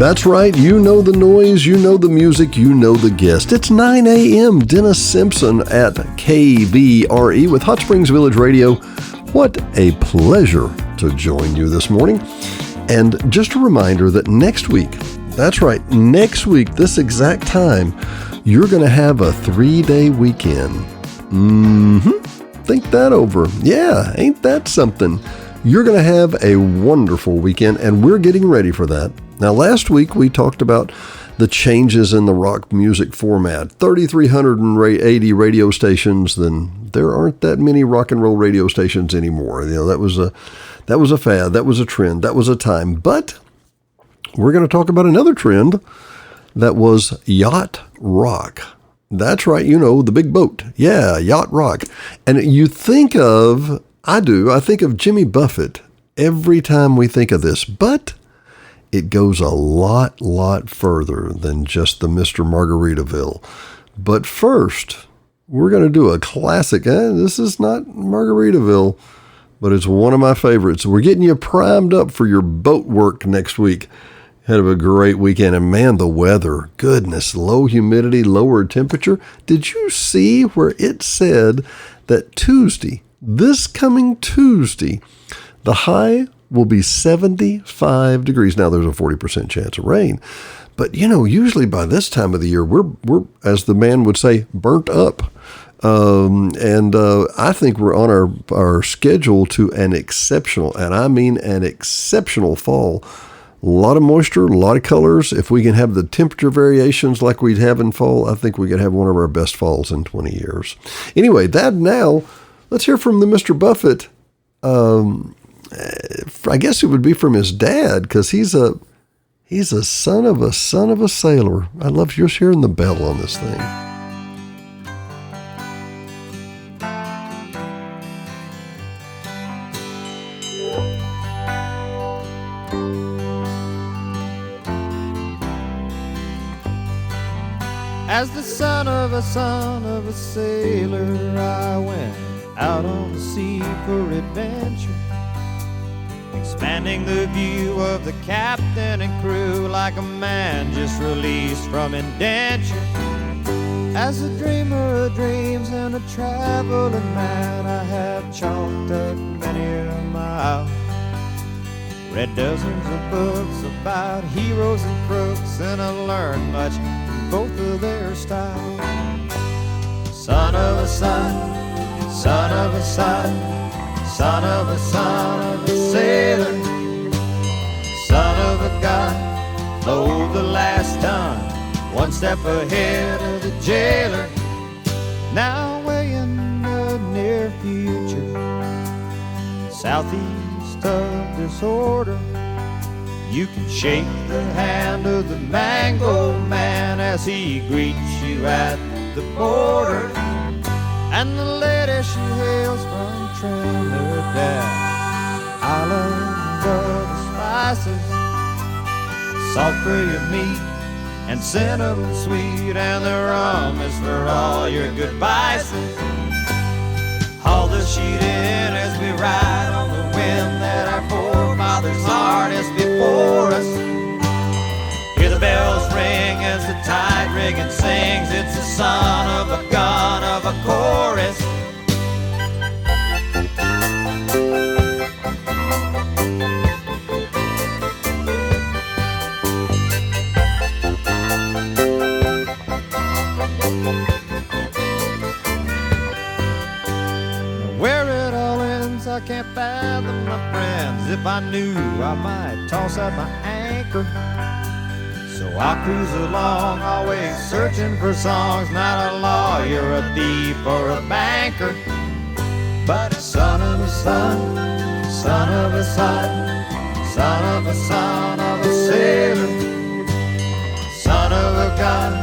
That's right, you know the noise, you know the music, you know the guest. It's 9 a.m. Dennis Simpson at KVRE with Hot Springs Village Radio. What a pleasure to join you this morning. And just a reminder that next week, that's right, next week, this exact time, you're going to have a 3-day weekend. Think that over. Yeah, ain't that something? You're going to have a wonderful weekend, and we're getting ready for that. Now, last week we talked about the changes in the rock music format. 3,380 radio stations, then there aren't that many rock and roll radio stations anymore. You know, that was a fad, that was a trend, that was a time. But we're going to talk about another trend that was yacht rock. That's right, you know, the big boat. Yeah, yacht rock. And you think of, I think of Jimmy Buffett every time we think of this, but it goes a lot further than just the Mr. Margaritaville. But first, we're going to do a classic. This is not Margaritaville, but it's one of my favorites. We're getting you primed up for your boat work next week. Had a great weekend, and man, the weather, goodness, low humidity, lower temperature. Did you see where it said that Tuesday, this coming Tuesday, the high will be 75 degrees. Now, there's a 40% chance of rain. But, you know, usually by this time of the year, we're as the man would say, burnt up. I think we're on our schedule to an exceptional, and I mean an exceptional fall. A lot of moisture, a lot of colors. If we can have the temperature variations like we'd have in fall, I think we could have one of our best falls in 20 years. Anyway, that now, let's hear from the Mr. Buffett. I guess it would be from his dad, because he's a son of a sailor. I love just hearing the bell on this thing. As the son of a sailor, I went out on the sea for adventure, expanding the view of the captain and crew like a man just released from indenture. As a dreamer of dreams and a traveling man, I have chalked up many a mile, read dozens of books about heroes and crooks, and I learned much from both of their styles. Son of a son, son of a son, son of a sailor, son of a god, load the last ton, one step ahead of the jailer. Now way in the near future, southeast of disorder, you can shake the hand of the mango man as he greets you at the border. And the lady she hails from Trinidad, island of the spices, salt for your meat and cinnamon sweet, and the rum is for all your good vices. Haul the sheet in as we ride on the wind that our forefathers harnessed before us. Hear the bells ring as the tide rigging sings. It's the son of a gun of a chorus. Where it all ends, I can't fathom, my friends. If I knew, I might toss out my anchor. So I cruise along, always searching for songs. Not a lawyer, a thief, or a banker, but a son of a son, son of a son, son of a son of a sailor, son of a gun,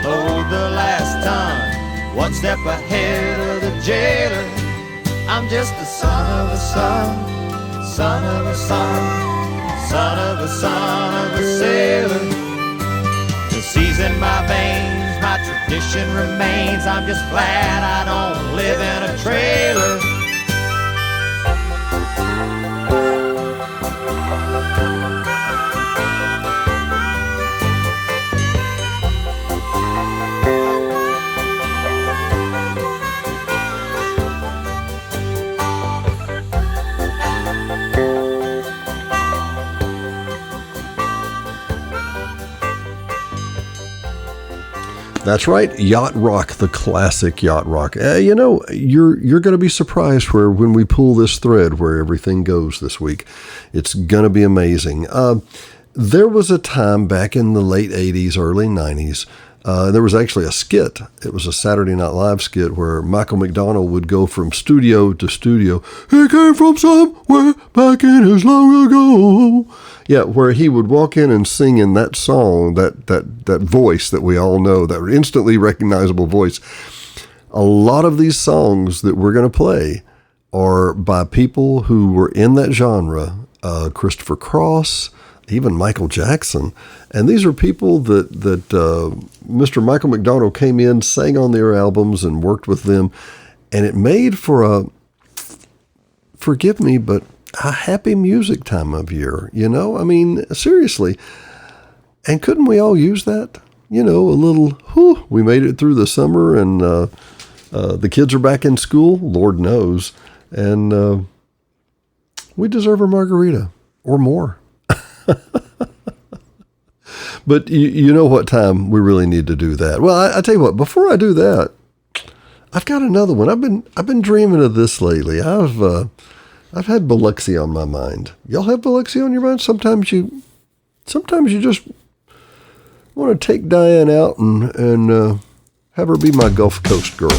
load the last ton, one step ahead of the jailer. I'm just a son of a son, son of a son, son of a son of a sailor. The sea's in my veins, my tradition remains. I'm just glad I don't live in a trailer. That's right, Yacht Rock, the classic Yacht Rock. You know, you're going to be surprised when we pull this thread where everything goes this week. It's going to be amazing. There was a time back in the late 80s, early 90s, there was actually a skit. It was a Saturday Night Live skit where Michael McDonald would go from studio to studio. He came from somewhere back in his long ago. Yeah, where he would walk in and sing in that song, that voice that we all know, that instantly recognizable voice. A lot of these songs that we're going to play are by people who were in that genre. Christopher Cross, even Michael Jackson. And these are people that Mr. Michael McDonald came in, sang on their albums and worked with them. And it made for forgive me, but a happy music time of year, you know? I mean, seriously. And couldn't we all use that? You know, a little, whew, we made it through the summer and the kids are back in school, Lord knows. And we deserve a margarita or more. But you know what time we really need to do that. Well, I tell you what, before I do that, I've got another one. I've been dreaming of this lately. I've had Biloxi on my mind. Y'all have Biloxi on your mind? Sometimes you just want to take Diane out and have her be my Gulf Coast girl.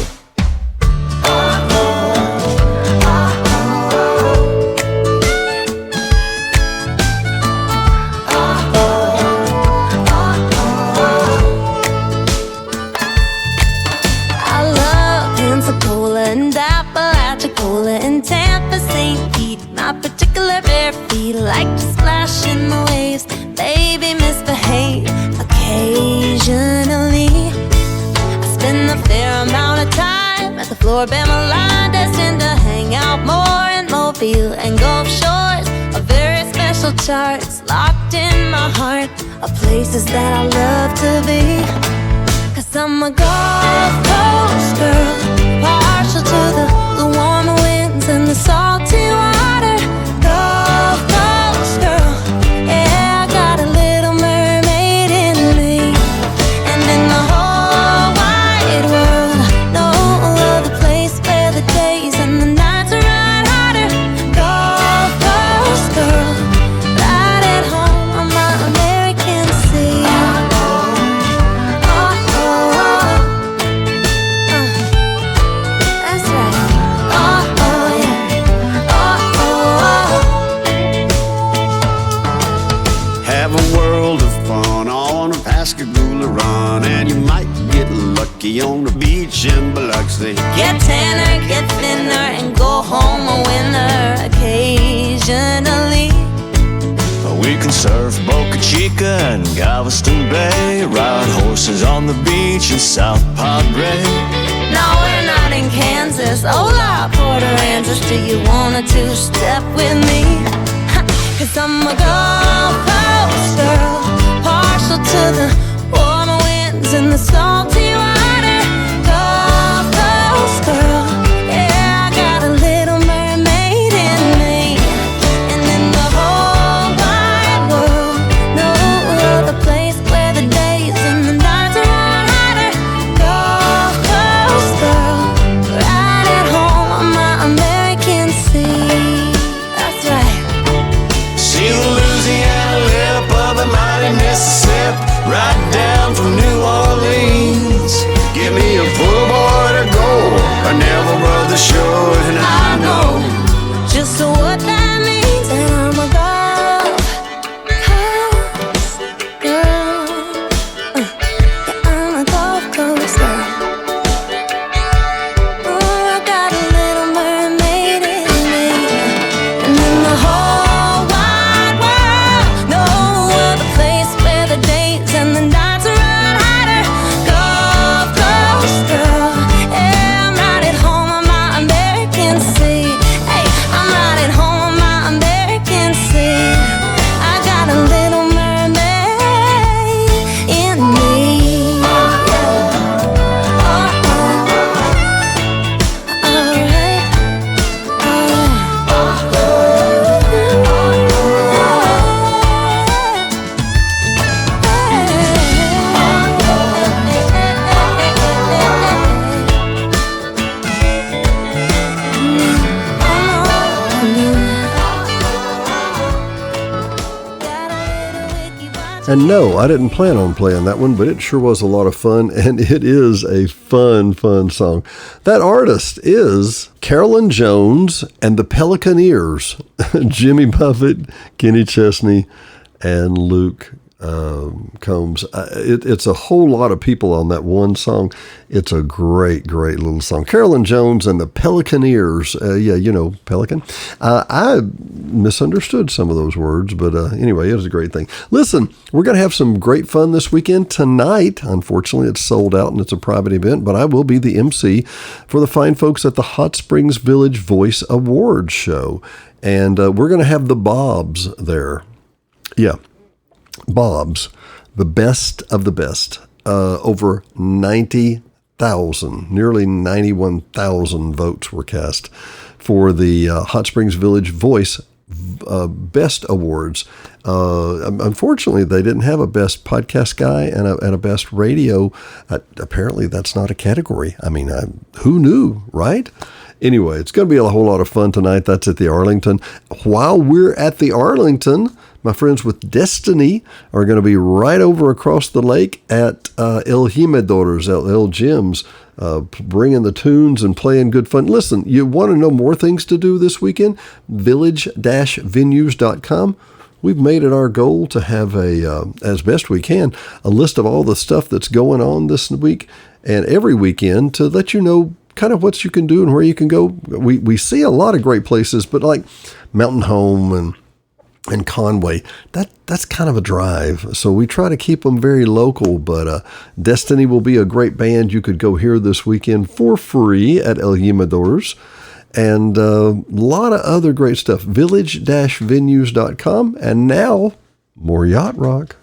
Like to splash in the waves, baby misbehave occasionally. I spend a fair amount of time at the floor Bama line, destined to hang out more in Mobile and Gulf Shores. A very special charts locked in my heart of places that I love to be. 'Cause I'm a Gulf Coast girl, partial to the warmer winds and the salty water. On the beach in Biloxi, get tanner, get thinner, and go home a winner occasionally. We can surf Boca Chica and Galveston Bay, ride horses on the beach in South Padre. No, we're not in Kansas, hola, Port Aransas. Do you wanna two-step with me? 'Cause I'm a Gulf Coast girl, partial to the warmer winds and the salty water. Girl, yeah, I got a little mermaid in me. And in the whole wide world, no other place where the days and the nights are hotter. Gulf Coast girl, right at home on my American sea. That's right. See the Louisiana lip of the mighty Mississippi, right And no, I didn't plan on playing that one, but it sure was a lot of fun, and it is a fun song. That artist is Carolyn Jones and the Pelicaneers, Jimmy Buffett, Kenny Chesney, and Luke Combs. It's a whole lot of people on that one song. It's a great little song. Carolyn Jones and the Pelicaneers. Pelican. I misunderstood some of those words, but anyway, it was a great thing. Listen, we're going to have some great fun this weekend. Tonight, unfortunately, it's sold out and it's a private event, but I will be the MC for the fine folks at the Hot Springs Village Voice Awards show. And we're going to have the Bobs there. Yeah. Bob's, the best of the best, over 90,000, nearly 91,000 votes were cast for the Hot Springs Village Voice Best Awards. Unfortunately, they didn't have a Best Podcast Guy and a Best Radio. Apparently, that's not a category. I mean, who knew, right? Anyway, it's going to be a whole lot of fun tonight. That's at the Arlington. While we're at the Arlington, my friends with Destiny are going to be right over across the lake at El Jimadores, El Jim's, bringing the tunes and playing good fun. Listen, you want to know more things to do this weekend? Village-venues.com. We've made it our goal to have as best we can, a list of all the stuff that's going on this week and every weekend to let you know kind of what you can do and where you can go. We see a lot of great places, but like Mountain Home and Conway, that's kind of a drive. So we try to keep them very local, but Destiny will be a great band you could go hear this weekend for free at El Jimadores. And a lot of other great stuff. Village-venues.com. And now, more Yacht Rock.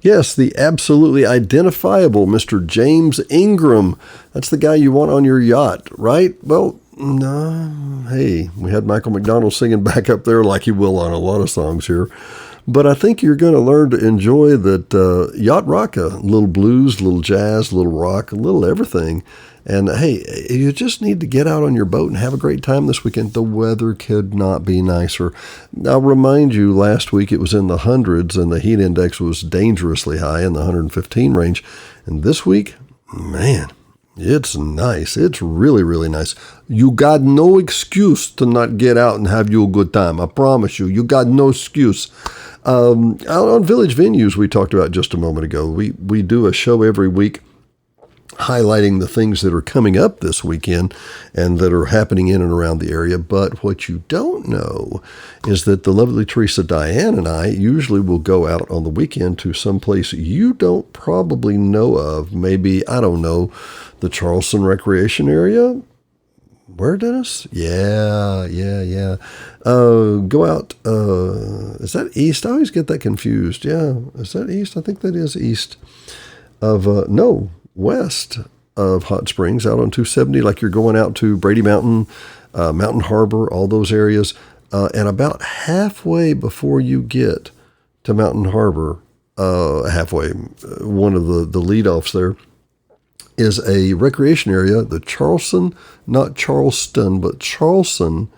Yes, the absolutely identifiable Mr. James Ingram. That's the guy you want on your yacht, right? Well, no. Hey, we had Michael McDonald singing back up there like he will on a lot of songs here. But I think you're going to learn to enjoy that yacht rock, a little blues, a little jazz, a little rock, a little everything. And hey, you just need to get out on your boat and have a great time this weekend. The weather could not be nicer. I'll remind you, last week it was in the hundreds and the heat index was dangerously high in the 115 range. And this week, man, it's nice. It's really, really nice. You got no excuse to not get out and have you a good time. I promise you, you got no excuse. Out on Village Venues, we talked about just a moment ago. We do a show every week highlighting the things that are coming up this weekend and that are happening in and around the area. But what you don't know is that the lovely Teresa Diane and I usually will go out on the weekend to someplace you don't probably know of. Maybe, I don't know, the Charleston Recreation Area. Where, Dennis? Yeah. Go out. Is that east? I always get that confused. Yeah. Is that east? I think that is east of, west of Hot Springs, out on 270, like you're going out to Brady Mountain, Mountain Harbor, all those areas. And about halfway before you get to Mountain Harbor, halfway, one of the leadoffs there, is a recreation area, the Charleston, not Charleston, but Charleston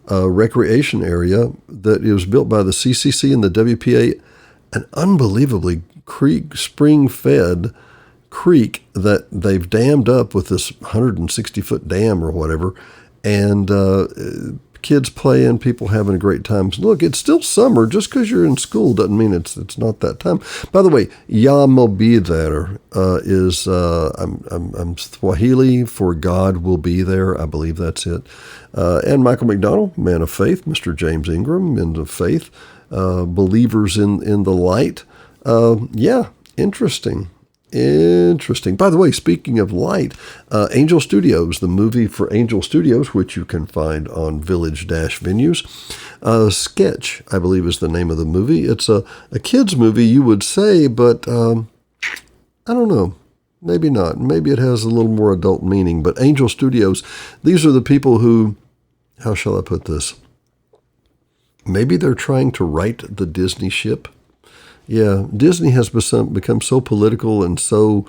recreation area that is built by the CCC and the WPA, an unbelievably spring-fed creek that they've dammed up with this 160-foot dam or whatever, and kids playing, people having a great time. So look, it's still summer. Just because you're in school doesn't mean it's not that time. By the way, Ya mo be there is I'm Swahili for God will be there. I believe that's it. And Michael McDonald, man of faith, Mr. James Ingram, men of faith, believers in the light. Yeah, interesting. By the way, speaking of light, Angel Studios, the movie for Angel Studios, which you can find on Village-Venues. Sketch, I believe, is the name of the movie. It's a kid's movie, you would say, but I don't know. Maybe not. Maybe it has a little more adult meaning. But Angel Studios, these are the people who, how shall I put this? Maybe they're trying to right the Disney ship. Yeah, Disney has become so political and so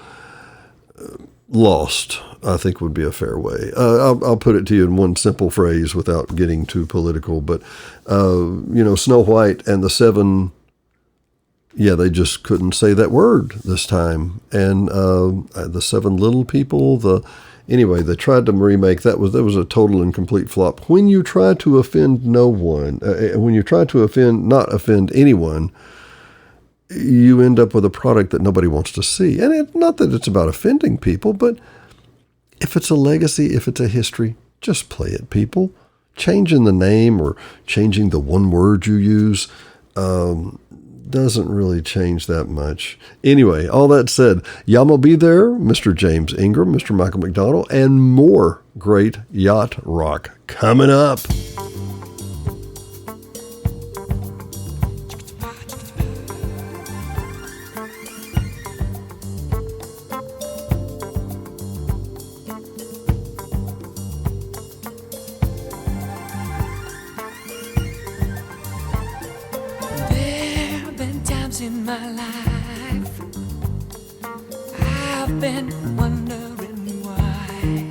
lost, I think would be a fair way. I'll put it to you in one simple phrase without getting too political. But, Snow White and the Seven, they just couldn't say that word this time. And the Seven Little People, anyway, they tried to remake, that was a total and complete flop. When you try to offend no one, when you try to not offend anyone, you end up with a product that nobody wants to see. And not that it's about offending people, but if it's a legacy, if it's a history, just play it, people. Changing the name or changing the one word you use doesn't really change that much. Anyway, all that said, Yamo be there, Mr. James Ingram, Mr. Michael McDonald, and more great yacht rock coming up. In my life, I've been wondering why.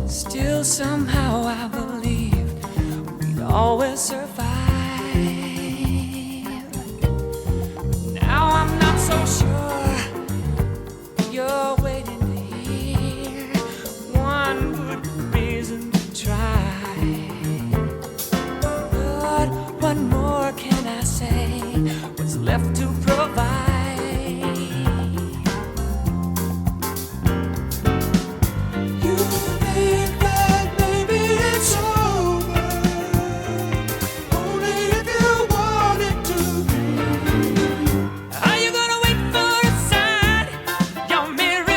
Still somehow I believed we'd always survive. Now I'm not so sure you're waiting to hear one good reason to try. But what more can I say? What's left to provide? You think that maybe it's over, only if you want it to. Are you gonna wait for a sign? Your mirror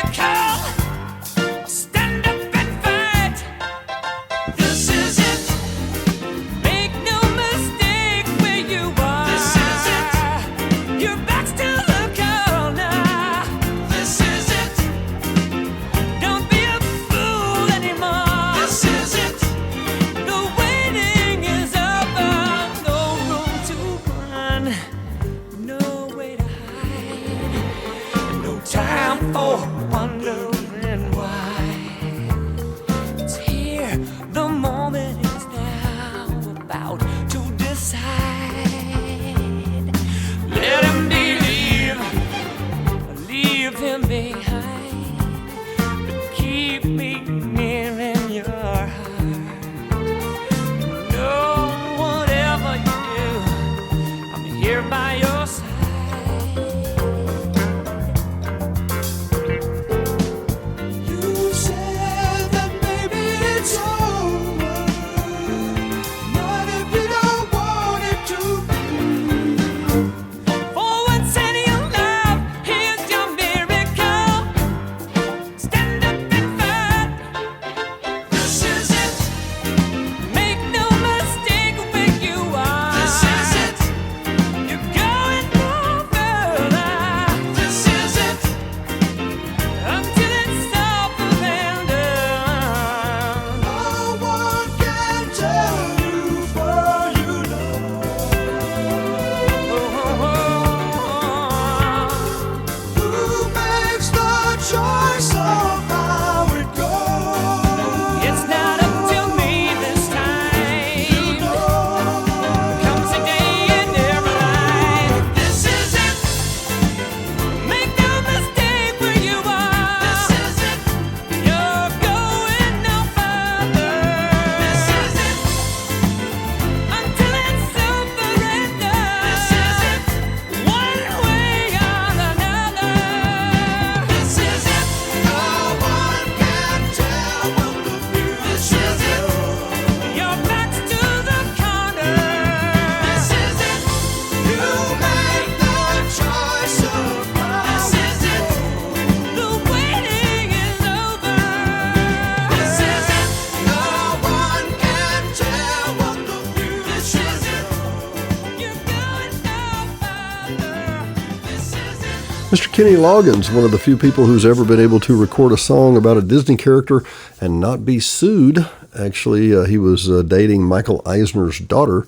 Mr. Kenny Loggins, one of the few people who's ever been able to record a song about a Disney character and not be sued. Actually, he was dating Michael Eisner's daughter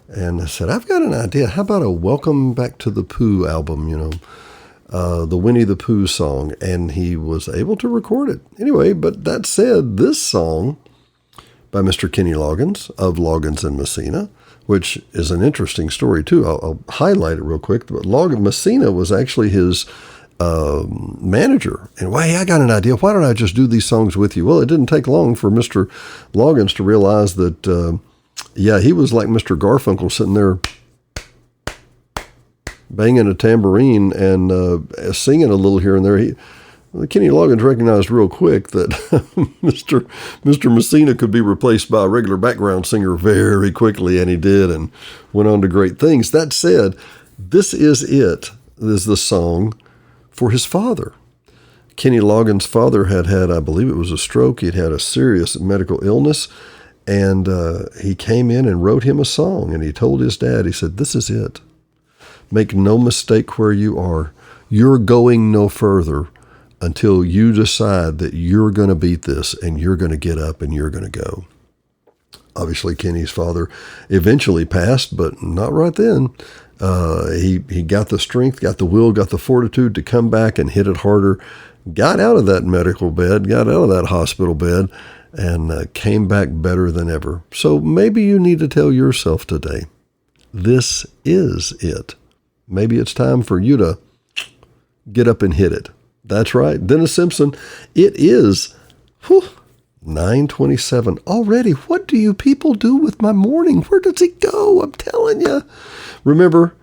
and said, I've got an idea. How about a Welcome Back to the Pooh album, the Winnie the Pooh song? And he was able to record it. Anyway, but that said, this song by Mr. Kenny Loggins of Loggins and Messina, which is an interesting story too. I'll highlight it real quick. But Messina was actually his manager. And hey, I got an idea. Why don't I just do these songs with you? Well, it didn't take long for Mr. Loggins to realize that, he was like Mr. Garfunkel sitting there banging a tambourine and singing a little here and there. Kenny Loggins recognized real quick that Mr. Messina could be replaced by a regular background singer very quickly, and he did, and went on to great things. That said, This Is It is the song for his father. Kenny Loggins' father had, I believe it was a stroke. He'd had a serious medical illness, and he came in and wrote him a song, and he told his dad, he said, this is it. Make no mistake where you are. You're going no further until you decide that you're going to beat this and you're going to get up and you're going to go. Obviously, Kenny's father eventually passed, but not right then. He got the strength, got the will, got the fortitude to come back and hit it harder, got out of that medical bed, got out of that hospital bed, and came back better than ever. So maybe you need to tell yourself today, this is it. Maybe it's time for you to get up and hit it. That's right. Dennis Simpson. It is 9:27 already. What do you people do with my morning? Where does it go? I'm telling you. Remember,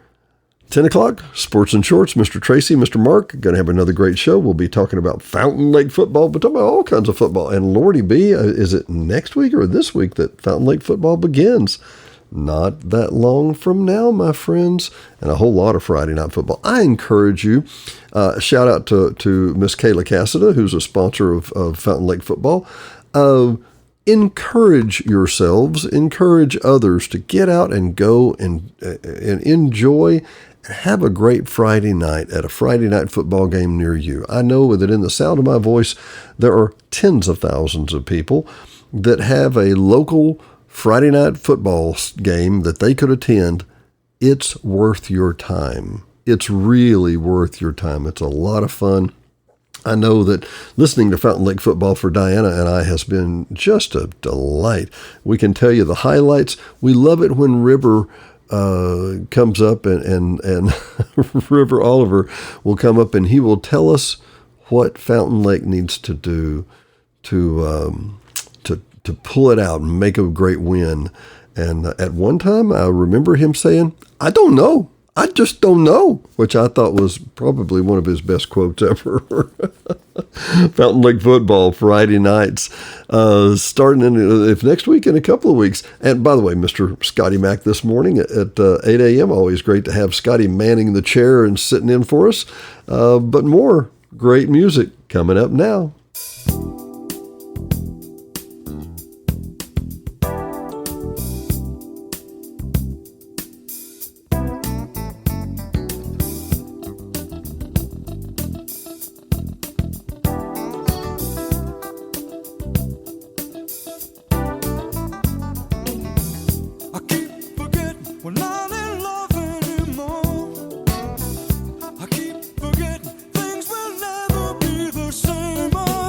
10 o'clock, Sports and Shorts. Mr. Tracy, Mr. Mark, going to have another great show. We'll be talking about Fountain Lake football, but talking about all kinds of football. And Lordy B, is it next week or this week that Fountain Lake football begins? Not that long from now, my friends, and a whole lot of Friday night football. I encourage you, shout out to Miss Kayla Cassida, who's a sponsor of Fountain Lake football. Encourage yourselves, encourage others to get out and go and enjoy and have a great Friday night at a Friday night football game near you. I know that in the sound of my voice, there are tens of thousands of people that have a local Friday night football game that they could attend. It's worth your time. It's really worth your time. It's a lot of fun. I know that listening to Fountain Lake football for Diana and I has been just a delight. We can tell you the highlights. We love it when River comes up and River Oliver will come up and he will tell us what Fountain Lake needs to do to pull it out and make a great win. And at one time, I remember him saying, I don't know. I just don't know, which I thought was probably one of his best quotes ever. Fountain Lake football, Friday nights, starting if next week in a couple of weeks. And by the way, Mr. Scotty Mack this morning at 8 a.m., always great to have Scotty manning the chair and sitting in for us. But more great music coming up now. Things will never be the same.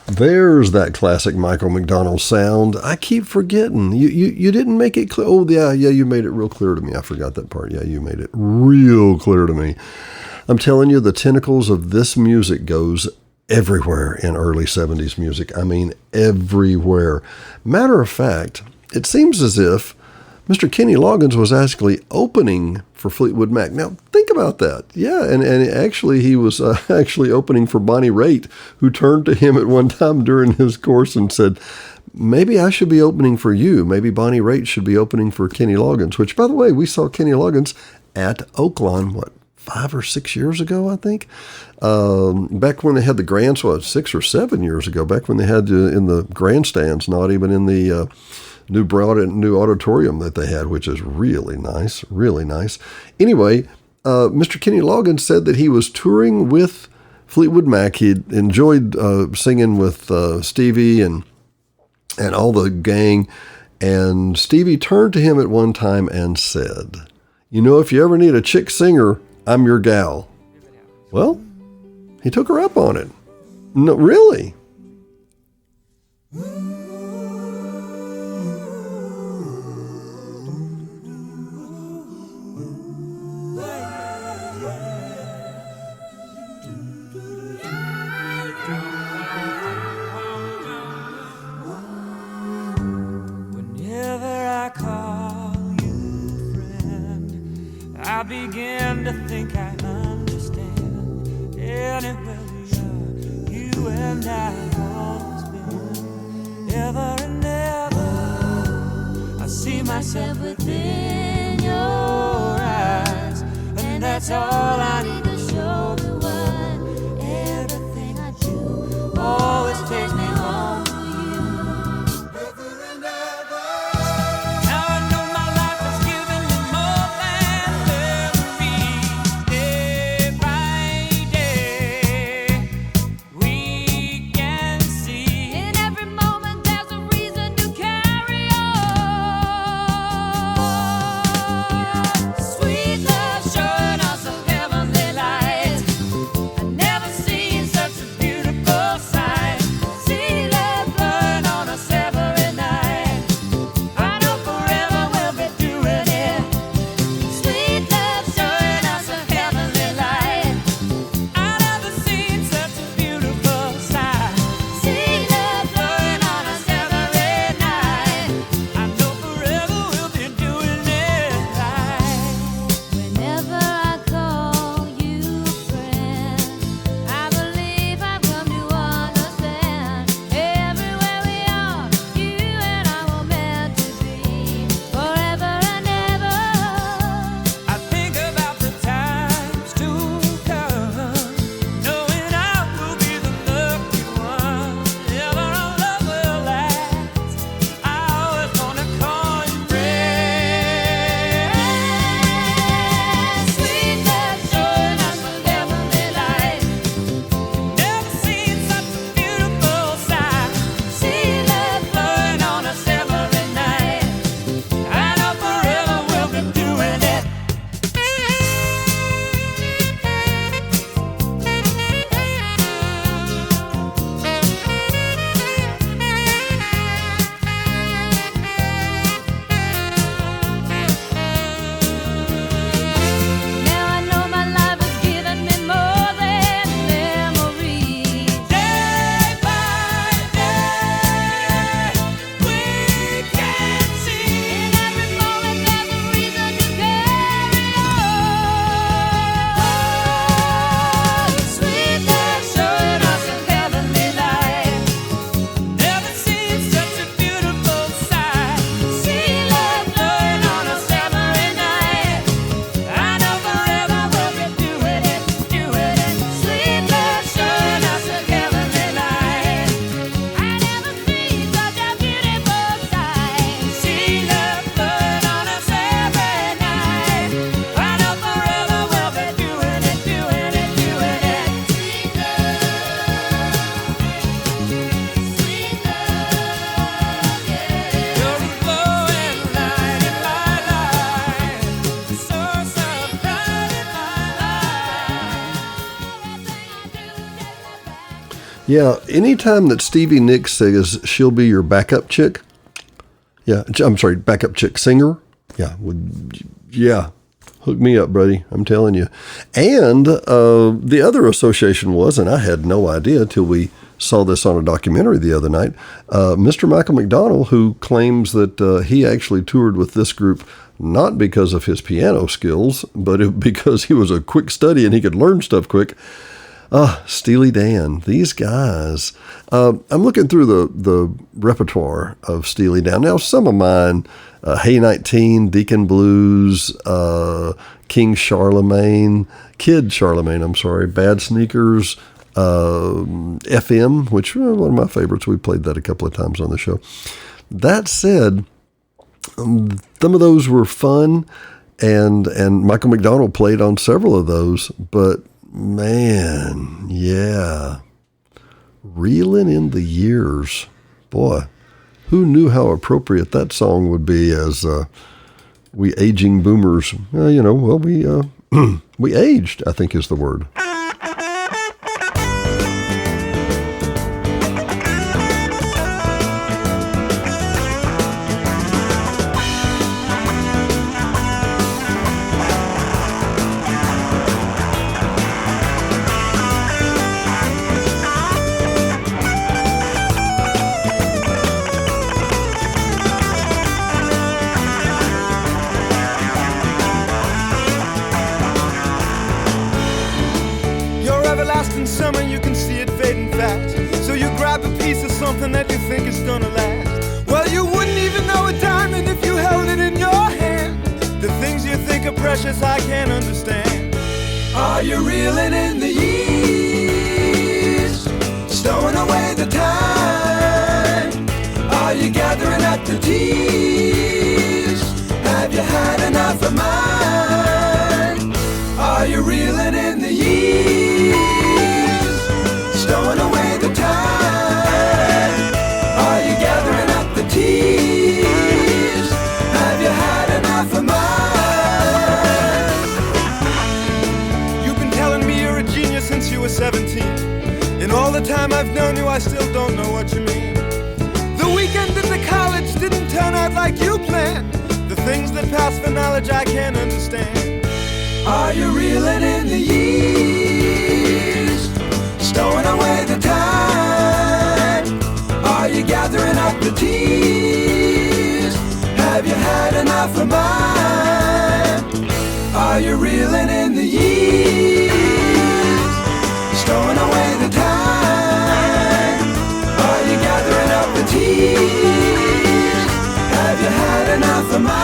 There's that classic Michael McDonald sound. I keep forgetting. You didn't make it clear. Oh, yeah, you made it real clear to me. I forgot that part. Yeah, you made it real clear to me. I'm telling you, the tentacles of this music goes everywhere in early 70s music. I mean, everywhere. Matter of fact, it seems as if Mr. Kenny Loggins was actually opening for Fleetwood Mac. Now, think about that. Yeah, and actually he was actually opening for Bonnie Raitt, who turned to him at one time during his course and said, maybe I should be opening for you. Maybe Bonnie Raitt should be opening for Kenny Loggins, which, by the way, we saw Kenny Loggins at Oaklawn, 5 or 6 years ago, I think. Back when they had the grands, 6 or 7 years ago, back when they had in the grandstands, not even in the new auditorium that they had, which is really nice, really nice. Anyway, Mr. Kenny Loggins said that he was touring with Fleetwood Mac. He enjoyed singing with Stevie and all the gang. And Stevie turned to him at one time and said, you know, if you ever need a chick singer, I'm your gal. Well, he took her up on it. No, really? I begin to think I understand. Anywhere we are, you and I always been. Ever and ever, I see myself within your eyes, and that's all I need to show me why everything I do always takes me home. Sweet love showing us a Yeah, anytime that Stevie Nicks says she'll be your backup chick, I'm sorry, backup chick singer, hook me up, buddy, I'm telling you. And the other association was, and I had no idea till we saw this on a documentary the other night, Mr. Michael McDonald, who claims that he actually toured with this group not because of his piano skills, but because he was a quick study and he could learn stuff quick. Steely Dan, these guys. I'm looking through the repertoire of Steely Dan. Now, some of mine, Hey 19, Deacon Blues, King Charlemagne, Kid Charlemagne, I'm sorry, Bad Sneakers, FM, which one of my favorites. We played that a couple of times on the show. That said, some of those were fun, and Michael McDonald played on several of those, but man, yeah. Reeling in the Years. Boy, who knew how appropriate that song would be as we aging boomers? We aged, I think is the word. That you think is gonna last. Well, you wouldn't even know a diamond if you held it in your hand. The things you think are precious, I can't understand. Are you reeling in the years, stowing away the time? Are you gathering up the tears? Have you had enough of mine? Are you reeling in the years, stowing away the time? Tears, have you had enough of mine? You've been telling me you're a genius since you were 17. In all the time I've known you, I still don't know what you mean. The weekend at the college didn't turn out like you planned. The things that pass for knowledge I can't understand. Are you reeling in the years, stowing away the time? Are you gathering up the tears? Have you had enough of mine? Are you reeling in the years, stowing away the time? Are you gathering up the tears? Have you had enough of mine?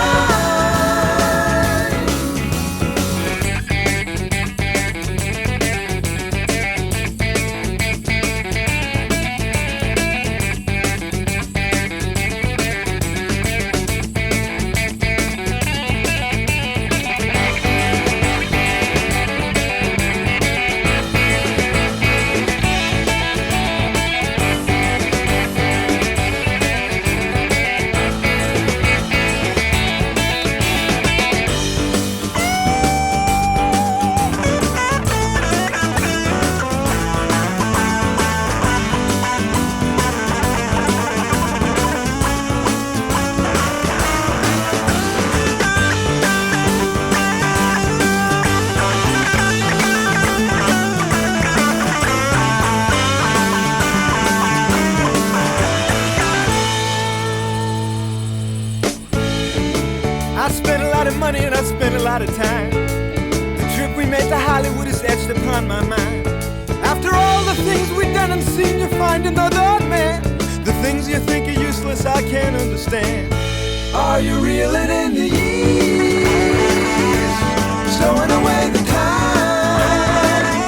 Of time. The trip we made to Hollywood is etched upon my mind. After all the things we've done and seen, you find another man. The things you think are useless, I can't understand. Are you reeling in the years, stowing away the time?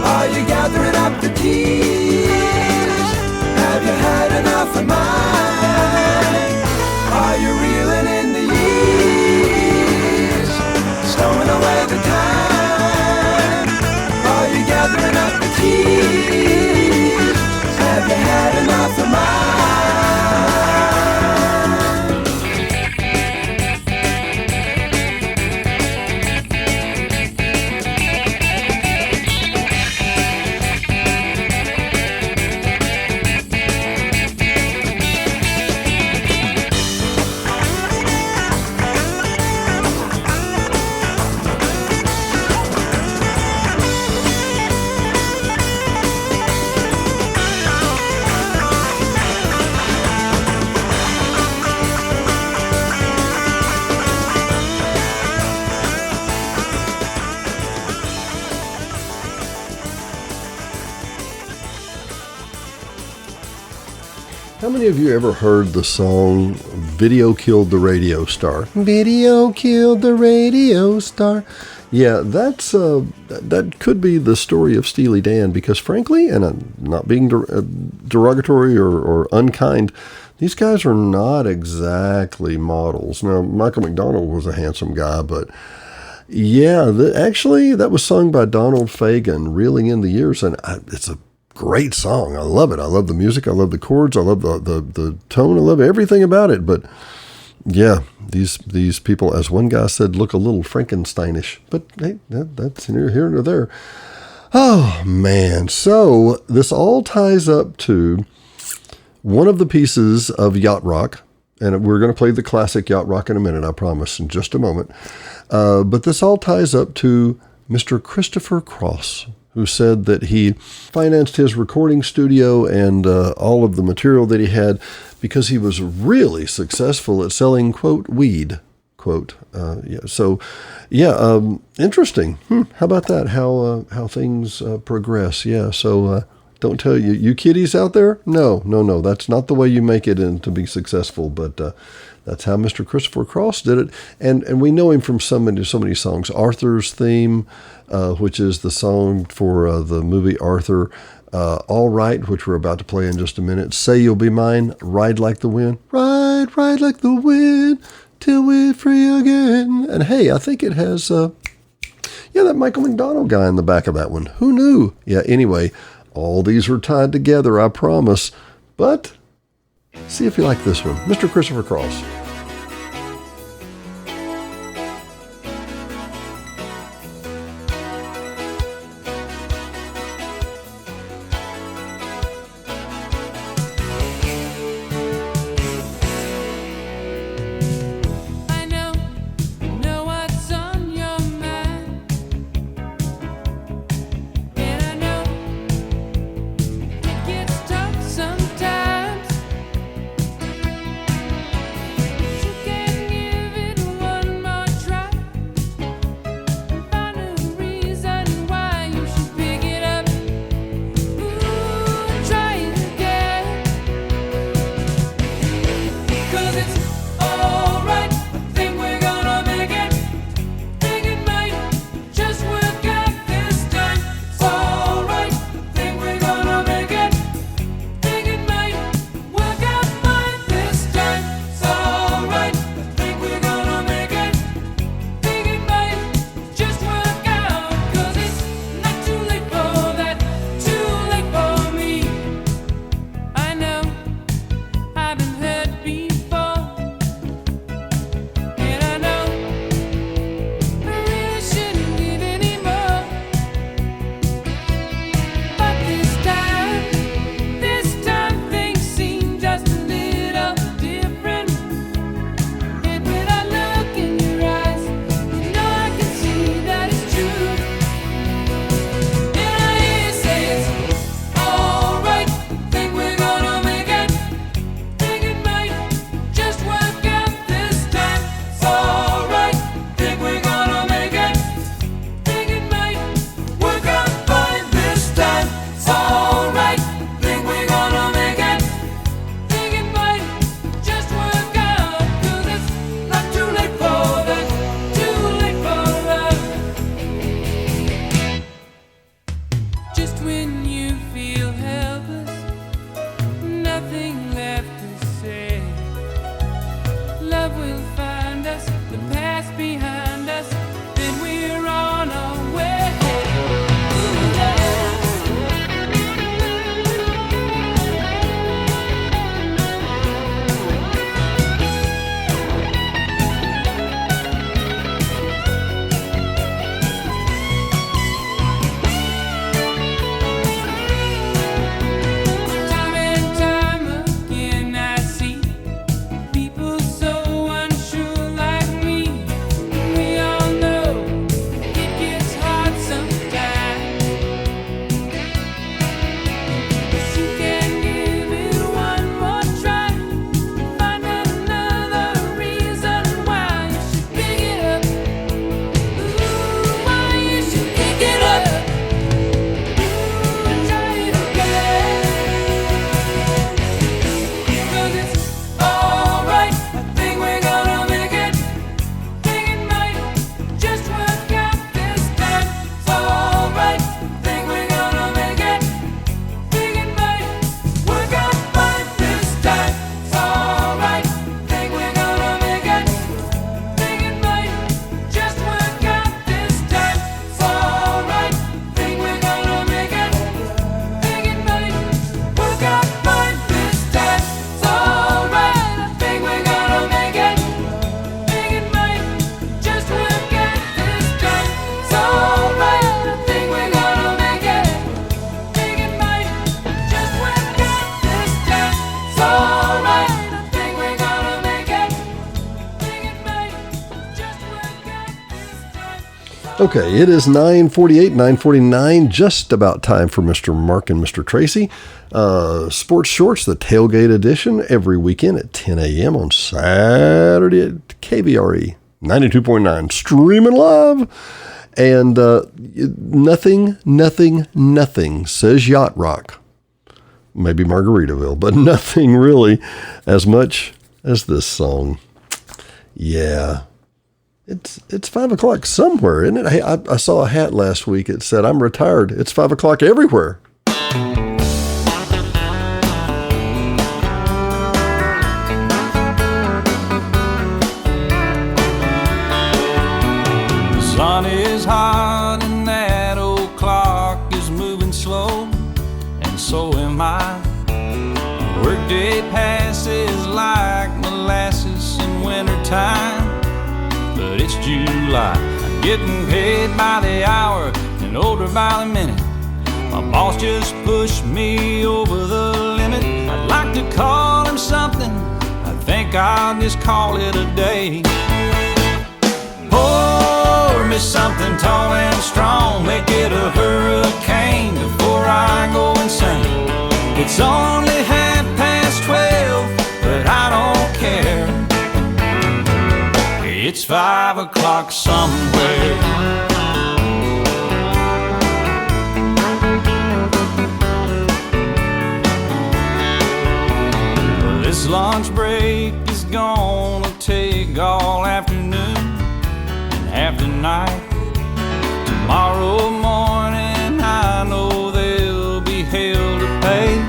Are you gathering up the tears? Have you had enough of mine? Are you reeling in the years, stowing away the time? Are you gathering up the tears? Have you had enough of mine? How many of you ever heard the song Video Killed the Radio Star? Video killed the radio star. Yeah, that could be the story of Steely Dan, because frankly, and I'm not being derogatory or unkind, these guys are not exactly models. Now, Michael McDonald was a handsome guy, but yeah, actually, that was sung by Donald Fagen, Reeling in the Years, and it's a great song. I love it. I love the music. I love the chords. I love the tone. I love everything about it. But yeah, these people, as one guy said, look a little Frankensteinish. But hey, that's here nor there. Oh, man. So this all ties up to one of the pieces of Yacht Rock. And we're going to play the classic Yacht Rock in a minute, I promise, in just a moment. But this all ties up to Mr. Christopher Cross, who said that he financed his recording studio and all of the material that he had because he was really successful at selling, quote, weed, quote. Interesting. How about that? How things progress. Yeah, so don't tell you kiddies out there, no, that's not the way you make it and to be successful, but that's how Mr. Christopher Cross did it. And we know him from so many songs. Arthur's Theme, which is the song for the movie Arthur. All Right, which we're about to play in just a minute. Say You'll Be Mine. Ride Like the Wind. Ride like the wind till we're free again. And hey, I think it has, that Michael McDonald guy in the back of that one. Who knew? Yeah, anyway, all these are tied together, I promise. But see if you like this one. Mr. Christopher Cross. Sometimes Okay, it is 9:48, 9:49, just about time for Mr. Mark and Mr. Tracy. Sports Shorts, the tailgate edition, every weekend at 10 a.m. on Saturday at KBRE 92.9, streaming live. And nothing says yacht rock. Maybe Margaritaville, but nothing really as much as this song. Yeah. It's 5 o'clock somewhere, isn't it? Hey, I saw a hat last week. It said, "I'm retired. It's 5 o'clock everywhere." The sun is hot and that old clock is moving slow, and so am I. Workday passes like molasses in wintertime. But it's July, I'm getting paid by the hour and older by the minute. My boss just pushed me over the limit. I'd like to call him something, I think I'll just call it a day. Pour me something tall and strong, make it a hurricane before I go insane. It's only 12:30, but I don't care. It's 5 o'clock somewhere. Well, this lunch break is gonna take all afternoon and half the night. Tomorrow morning I know there'll be hell to pay.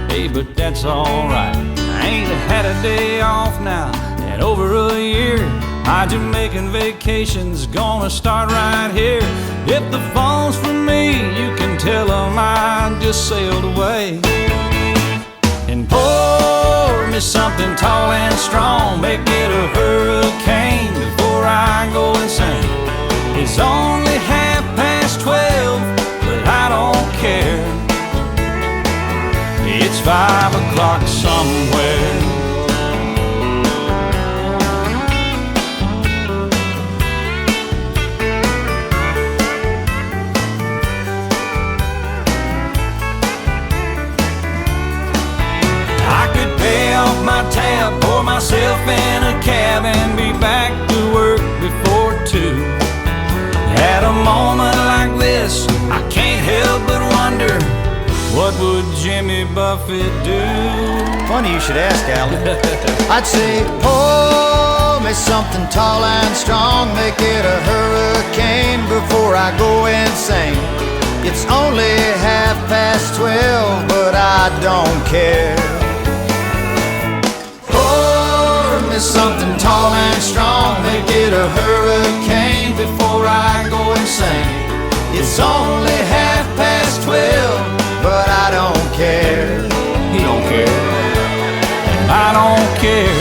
Hey, but that's alright. I ain't had a day off now in over a year. My Jamaican vacation's gonna start right here. If the phone's for me, you can tell them I just sailed away. And pour me something tall and strong, make it a hurricane before I go insane. It's only 12:30, but I don't care. It's 5 o'clock somewhere. My tab, pour myself in a cab and be back to work before 2. At a moment like this, I can't help but wonder, what would Jimmy Buffett do? Funny you should ask, Alan. I'd say, pour me something tall and strong, make it a hurricane before I go insane. It's only 12:30, but I don't care. Something tall and strong, make it a hurricane before I go insane. It's only 12:30, but I don't care. He don't care, and I don't care.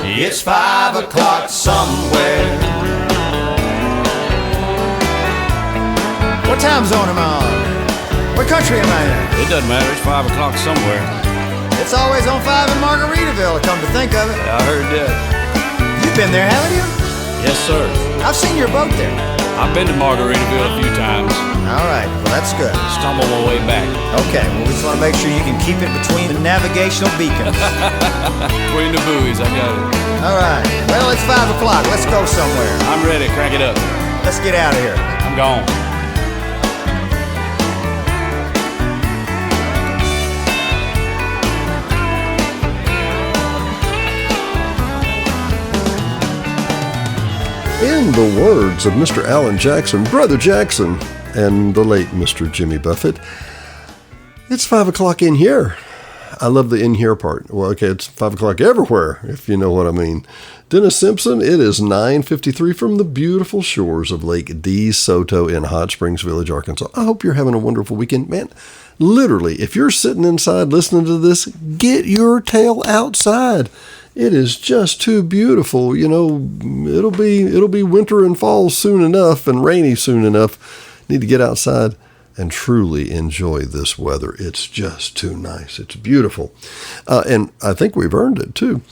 It's 5 o'clock somewhere. What time zone am I on? What country am I in? It doesn't matter, it's 5 o'clock somewhere. It's always on 5 in Margaritaville, come to think of it. Yeah, I heard that. You've been there, haven't you? Yes, sir. I've seen your boat there. I've been to Margaritaville a few times. All right, well, that's good. Stumbled my way back. Okay, well, we just want to make sure you can keep it between the navigational beacons. Between the buoys, I got it. All right, well, it's 5 o'clock. Let's go somewhere. I'm ready, crank it up. Let's get out of here. I'm gone. In the words of Mr. Alan Jackson, Brother Jackson, and the late Mr. Jimmy Buffett, it's 5 o'clock in here. I love the in here part. Well, okay, it's 5 o'clock everywhere, if you know what I mean. Dennis Simpson, it is 9:53 from the beautiful shores of Lake DeSoto in Hot Springs Village, Arkansas. I hope you're having a wonderful weekend. Man, literally, if you're sitting inside listening to this, get your tail outside. It is just too beautiful. You know, it'll be winter and fall soon enough and rainy soon enough. Need to get outside and truly enjoy this weather. It's just too nice. It's beautiful. And I think we've earned it too.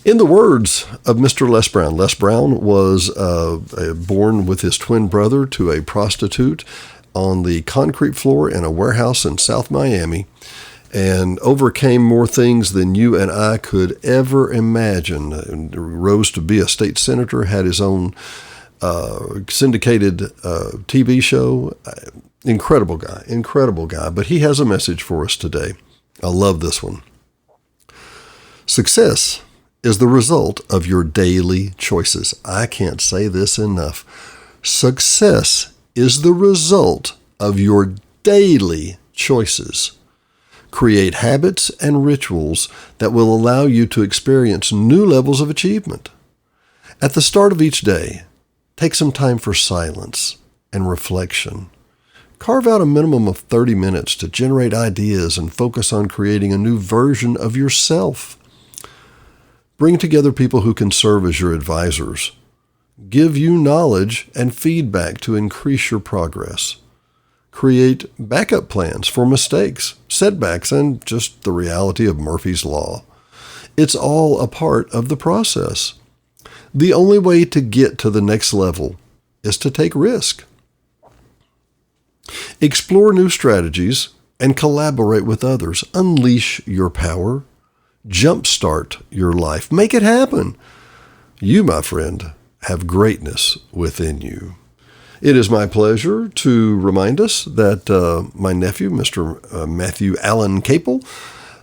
In the words of Mr. Les Brown was born with his twin brother to a prostitute on the concrete floor in a warehouse in South Miami, and overcame more things than you and I could ever imagine. And rose to be a state senator, had his own syndicated TV show. Incredible guy. But he has a message for us today. I love this one. Success is the result of your daily choices. I can't say this enough. Success is the result of your daily choices. Create habits and rituals that will allow you to experience new levels of achievement. At the start of each day, take some time for silence and reflection. Carve out a minimum of 30 minutes to generate ideas and focus on creating a new version of yourself. Bring together people who can serve as your advisors. Give you knowledge and feedback to increase your progress. Create backup plans for mistakes, setbacks, and just the reality of Murphy's Law. It's all a part of the process. The only way to get to the next level is to take risk. Explore new strategies and collaborate with others. Unleash your power. Jumpstart your life. Make it happen. You, my friend, have greatness within you. It is my pleasure to remind us that my nephew, Mr. Matthew Allen Capel,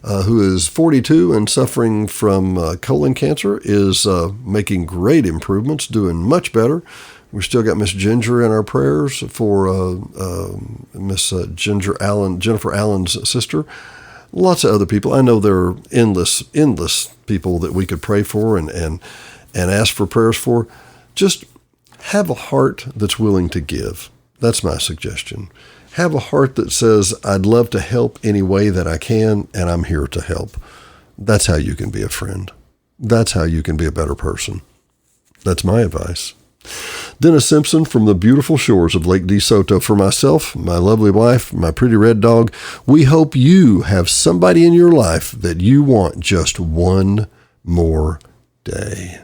who is 42 and suffering from colon cancer, is making great improvements, doing much better. We still got Miss Ginger in our prayers for Miss Jennifer Allen's sister. Lots of other people. I know there are endless people that we could pray for and ask for prayers for. Just have a heart that's willing to give. That's my suggestion. Have a heart that says, I'd love to help any way that I can, and I'm here to help. That's how you can be a friend. That's how you can be a better person. That's my advice. Dennis Simpson from the beautiful shores of Lake DeSoto. For myself, my lovely wife, my pretty red dog, we hope you have somebody in your life that you want just one more day.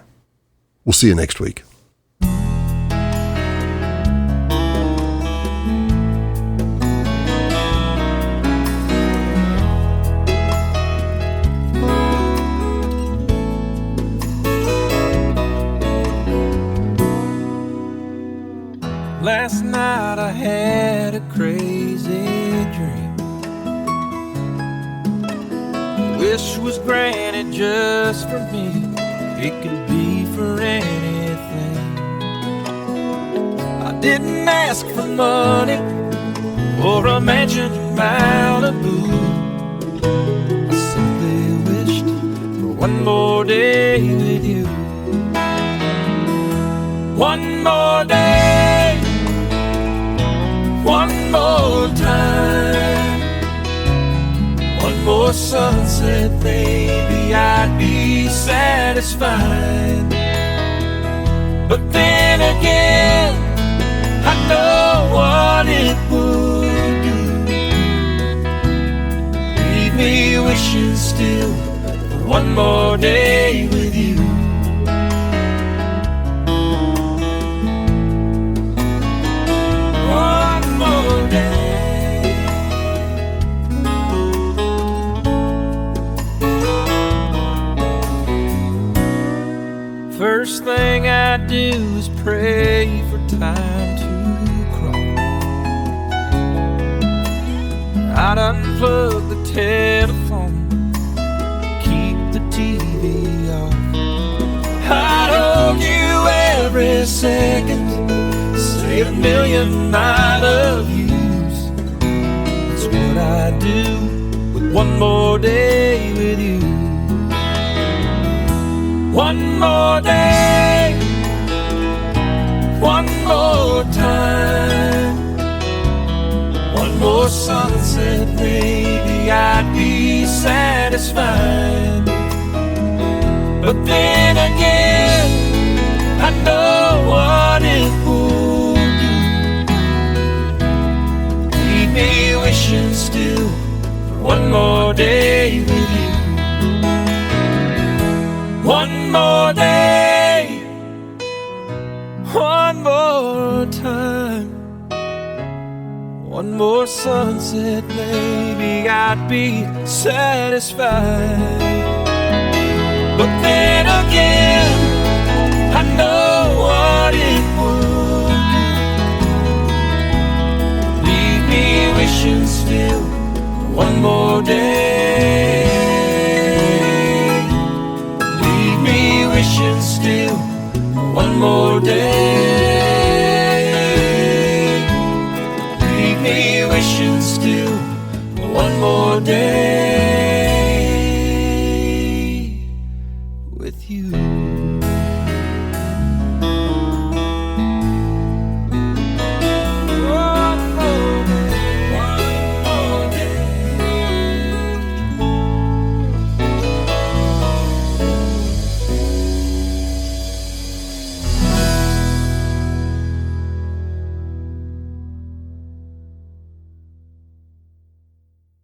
We'll see you next week. Last night I had a crazy dream. Wish was granted just for me. It could be for anything. I didn't ask for money or a mansion in Malibu. I simply wished for one more day with you. One more day, one more time, one more sunset, baby, I'd be satisfied. But then again, I know what it would do. Leave me wishing still for one more day with you. One more day. First thing I do is pray for time to crawl. I'd unplug the telephone, keep the TV off. I'd hold you every second, say a million I love yous. That's what I do with one more day with you. One more day, one more time, one more sunset, maybe I'd be satisfied. But then again, I know what it would do. Leave me wishing still for one more day with you. One more time, one more sunset, maybe I'd be satisfied. But then again, I know what it would do. Leave me wishing still one more day. Leave me wishing still one more day. Leave me wishing still one more day with you.